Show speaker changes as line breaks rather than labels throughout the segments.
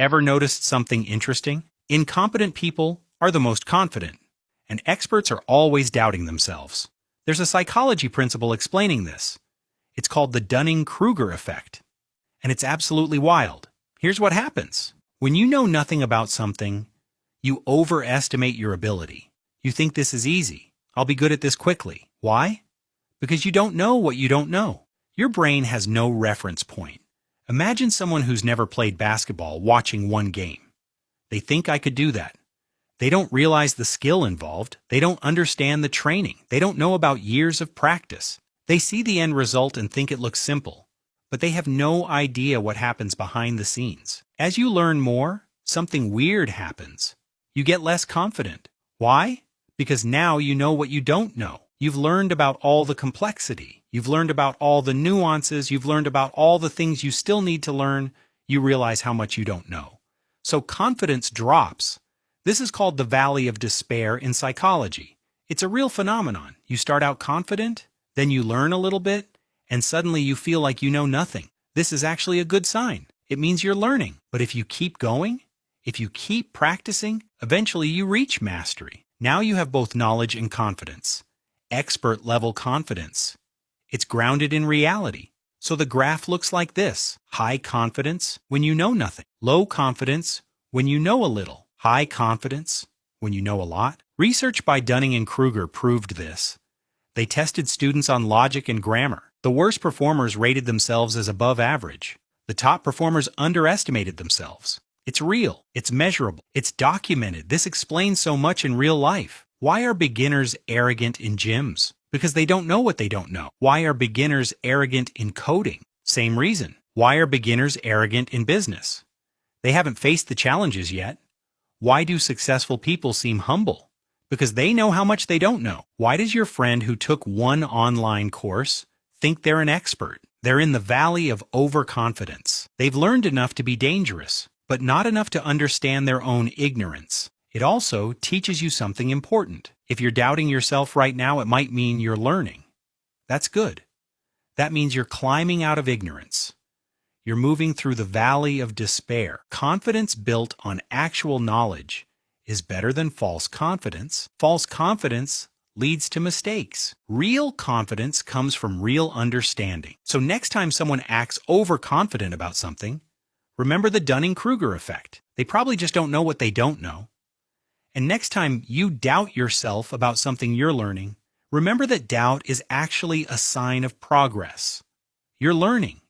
Ever noticed something interesting? Incompetent people are the most confident, and experts are always doubting themselves. There's a psychology principle explaining this. It's called the Dunning-Kruger effect, and it's absolutely wild. Here's what happens. When you know nothing about something, you overestimate your ability. You think this is easy. I'll be good at this quickly. Why? Because you don't know what you don't know. Your brain has no reference point. Imagine someone who's never played basketball watching one game. They think I could do that. They don't realize the skill involved. They don't understand the training. They don't know about years of practice. They see the end result and think it looks simple, but they have no idea what happens behind the scenes. As you learn more, something weird happens. You get less confident. Why? Because now you know what you don't know. You've learned about all the complexity. You've learned about all the nuances. You've learned about all the things you still need to learn. You realize how much you don't know. So confidence drops. This is called the valley of despair in psychology. It's a real phenomenon. You start out confident, then you learn a little bit, and suddenly you feel like you know nothing. This is actually a good sign. It means you're learning. But if you keep going, if you keep practicing, eventually you reach mastery. Now you have both knowledge and confidence. Expert-level confidence. It's grounded in reality. So the graph looks like this. High confidence when you know nothing. Low confidence when you know a little. High confidence when you know a lot. Research by Dunning-Kruger proved this. They tested students on logic and grammar. The worst performers rated themselves as above average. The top performers underestimated themselves. It's real. It's measurable. It's documented. This explains so much in real life. Why are beginners arrogant in gyms? Because they don't know what they don't know. Why are beginners arrogant in coding? Same reason. Why are beginners arrogant in business? They haven't faced the challenges yet. Why do successful people seem humble? Because they know how much they don't know. Why does your friend who took one online course think they're an expert? They're in the valley of overconfidence. They've learned enough to be dangerous, but not enough to understand their own ignorance. It also teaches you something important. If you're doubting yourself right now, it might mean you're learning. That's good. That means you're climbing out of ignorance. You're moving through the valley of despair. Confidence built on actual knowledge is better than false confidence. False confidence leads to mistakes. Real confidence comes from real understanding. So next time someone acts overconfident about something, remember the Dunning-Kruger effect. They probably just don't know what they don't know. And next time you doubt yourself about something you're learning, remember that doubt is actually a sign of progress. You're learning.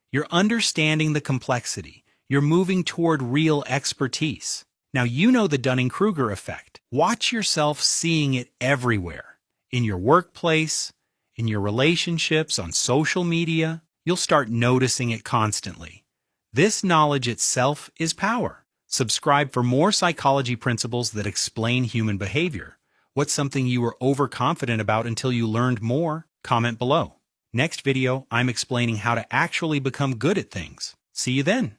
You're understanding the complexity. You're moving toward real expertise. Now you know the Dunning-Kruger effect. Watch yourself seeing it everywhere. In your workplace, in your relationships, on social media. You'll start noticing it constantly. This knowledge itself is power. Subscribe for more psychology principles that explain human behavior. What's something you were overconfident about until you learned more? Comment below. Next video, I'm explaining how to actually become good at things. See you then.